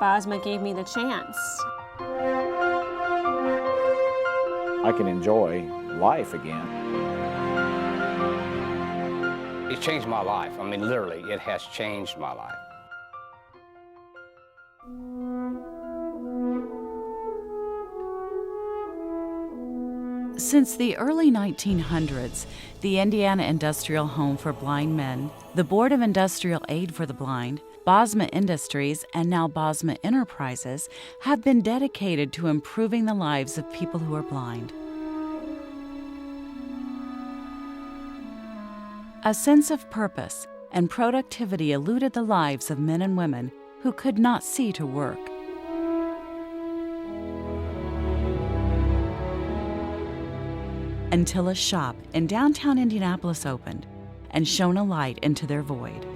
Bosma gave me the chance. I can enjoy life again. It changed my life. I mean, literally, it has changed my life. Since the early 1900s, the Indiana Industrial Home for Blind Men, the Board of Industrial Aid for the Blind, Bosma Industries, and now Bosma Enterprises have been dedicated to improving the lives of people who are blind. A sense of purpose and productivity eluded the lives of men and women who could not see to work. Until a shop in downtown Indianapolis opened and shone a light into their void.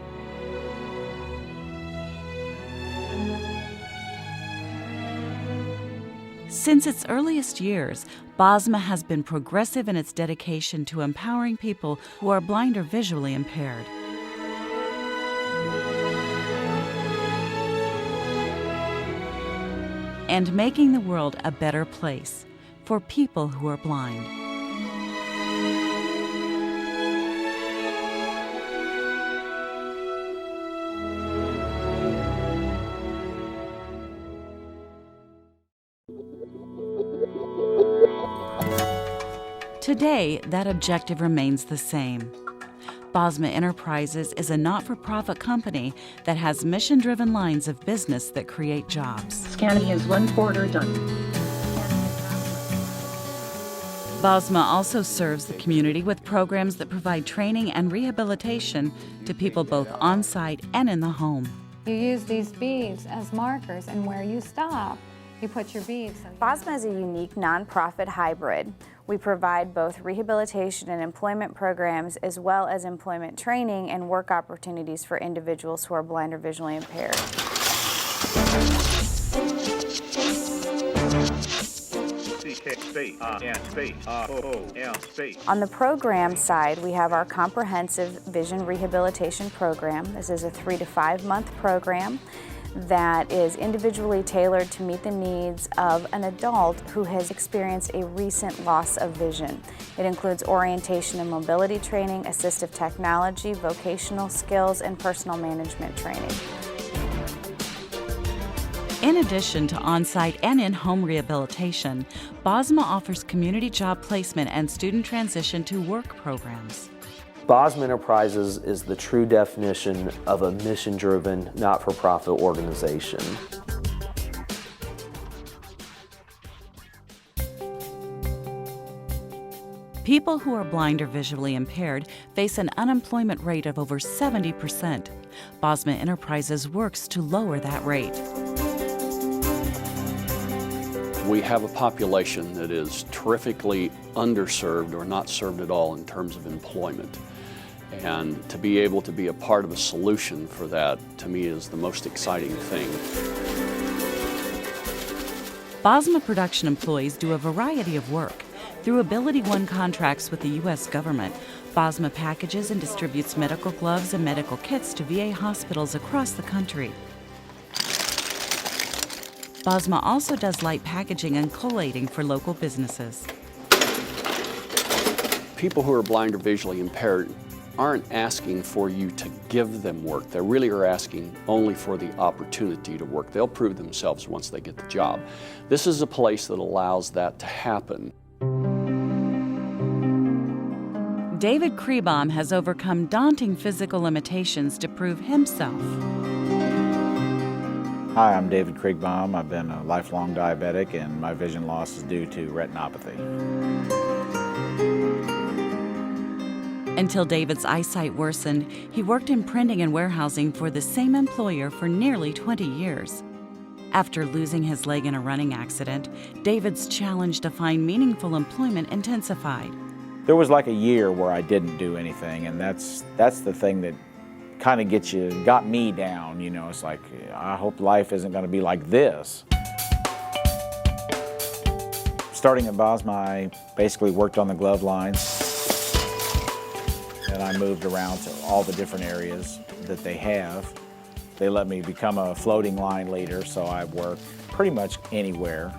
Since its earliest years, Bosma has been progressive in its dedication to empowering people who are blind or visually impaired. And making the world a better place for people who are blind. Today, that objective remains the same. Bosma Enterprises is a not-for-profit company that has mission-driven lines of business that create jobs. Scanning is 1/4 done. Bosma also serves the community with programs that provide training and rehabilitation to people both on-site and in the home. You use these beads as markers, and where you stop, you put your beads. Bosma is a unique nonprofit hybrid. We provide both rehabilitation and employment programs, as well as employment training and work opportunities for individuals who are blind or visually impaired. On the program side, we have our comprehensive vision rehabilitation program. This is a 3 to 5 month program that is individually tailored to meet the needs of an adult who has experienced a recent loss of vision. It includes orientation and mobility training, assistive technology, vocational skills, and personal management training. In addition to on-site and in-home rehabilitation, Bosma offers community job placement and student transition to work programs. Bosma Enterprises is the true definition of a mission-driven, not-for-profit organization. People who are blind or visually impaired face an unemployment rate of over 70%. Bosma Enterprises works to lower that rate. We have a population that is terrifically underserved or not served at all in terms of employment. And to be able to be a part of a solution for that, to me, is the most exciting thing. Bosma production employees do a variety of work. Through Ability One contracts with the U.S. government, Bosma packages and distributes medical gloves and medical kits to VA hospitals across the country. Bosma also does light packaging and collating for local businesses. People who are blind or visually impaired aren't asking for you to give them work. They really are asking only for the opportunity to work. They'll prove themselves once they get the job. This is a place that allows that to happen. David Kriegbaum has overcome daunting physical limitations to prove himself. Hi, I'm David Kriegbaum. I've been a lifelong diabetic, and my vision loss is due to retinopathy. Until David's eyesight worsened, he worked in printing and warehousing for the same employer for nearly 20 years. After losing his leg in a running accident, David's challenge to find meaningful employment intensified. There was like a year where I didn't do anything, and that's the thing that kind of got me down, you know. It's like, I hope life isn't going to be like this. Starting at Bosma, I basically worked on the glove lines, and I moved around to all the different areas that they have. They let me become a floating line leader, so I work pretty much anywhere.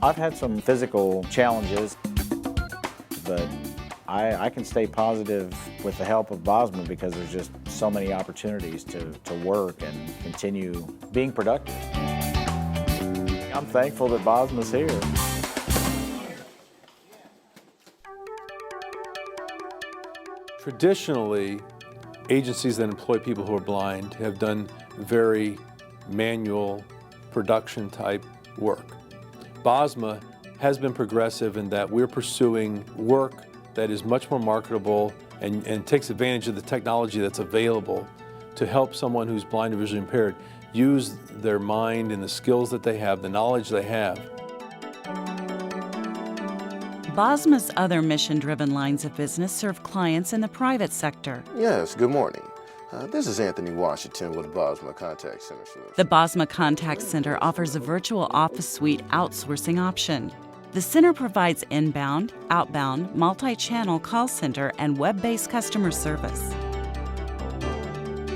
I've had some physical challenges, but I can stay positive with the help of Bosma because there's just so many opportunities to work and continue being productive. I'm thankful that Bosma's here. Traditionally, agencies that employ people who are blind have done very manual production type work. Bosma has been progressive in that we're pursuing work that is much more marketable and takes advantage of the technology that's available to help someone who's blind or visually impaired use their mind and the skills that they have, the knowledge they have. Bosma's other mission-driven lines of business serve clients in the private sector. Yes, good morning. This is Anthony Washington with the Bosma Contact Center Solution. The Bosma Contact Center offers a virtual office suite outsourcing option. The center provides inbound, outbound, multi-channel call center and web-based customer service.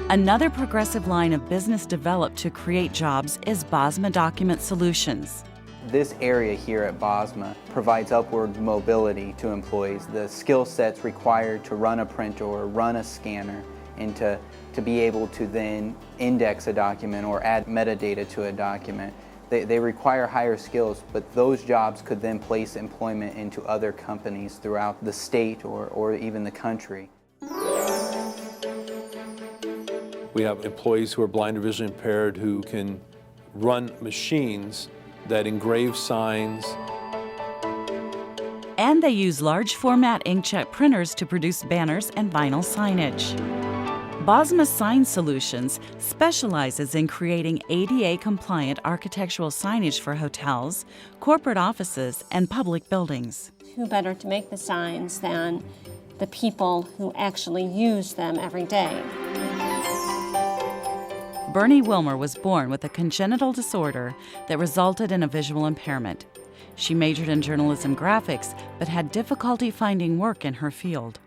Another progressive line of business developed to create jobs is Bosma Document Solutions. This area here at Bosma provides upward mobility to employees. The skill sets required to run a printer or run a scanner and to be able to then index a document or add metadata to a document. They require higher skills, but those jobs could then place employment into other companies throughout the state or even the country. We have employees who are blind or visually impaired who can run machines that engrave signs. And they use large format inkjet printers to produce banners and vinyl signage. Bosma Sign Solutions specializes in creating ADA-compliant architectural signage for hotels, corporate offices, and public buildings. Who better to make the signs than the people who actually use them every day? Bernie Wilmer was born with a congenital disorder that resulted in a visual impairment. She majored in journalism graphics, but had difficulty finding work in her field.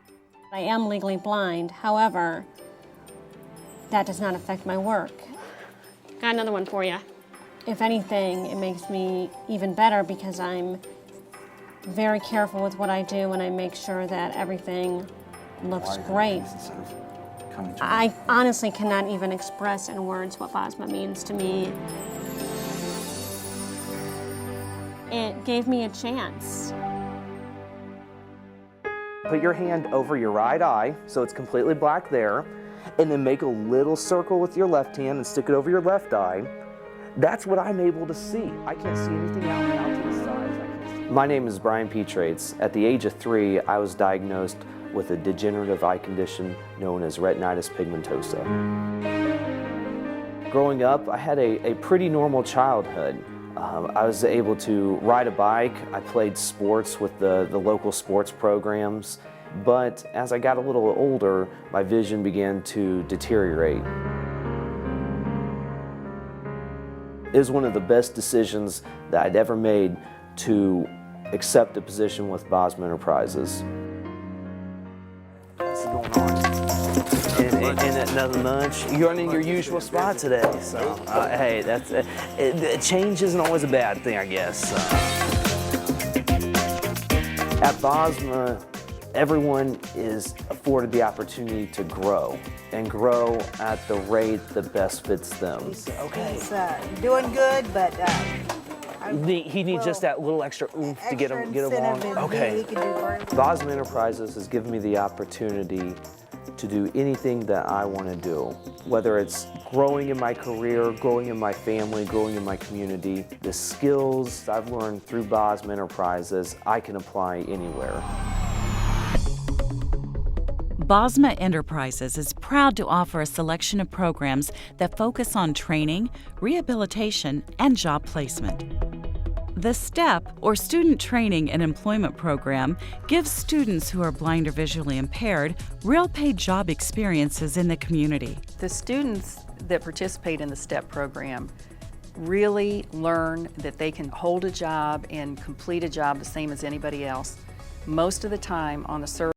I am legally blind, however, that does not affect my work. Got another one for you. If anything, it makes me even better because I'm very careful with what I do and I make sure that everything looks great. I honestly cannot even express in words what Bosma means to me. It gave me a chance. Put your hand over your right eye, so it's completely black there, and then make a little circle with your left hand and stick it over your left eye. That's what I'm able to see. I can't see anything out to the sides. My name is Brian Petrates. At the age of 3, I was diagnosed with a degenerative eye condition known as retinitis pigmentosa. Growing up, I had a pretty normal childhood. I was able to ride a bike. I played sports with the local sports programs. But as I got a little older, my vision began to deteriorate. It was one of the best decisions that I'd ever made to accept a position with Bosma Enterprises. What's going on? And another lunch. You're in your usual spot today, so hey, that's change isn't always a bad thing, I guess. At Bosma, everyone is afforded the opportunity to grow and grow at the rate that best fits them. Okay. He's doing good, but he needs just that little extra oomph to get along. Okay. Bosma Enterprises has given me the opportunity to do anything that I want to do, whether it's growing in my career, growing in my family, growing in my community. The skills I've learned through Bosma Enterprises, I can apply anywhere. Bosma Enterprises is proud to offer a selection of programs that focus on training, rehabilitation, and job placement. The STEP, or Student Training and Employment Program, gives students who are blind or visually impaired real paid job experiences in the community. The students that participate in the STEP program really learn that they can hold a job and complete a job the same as anybody else. Most of the time on the survey,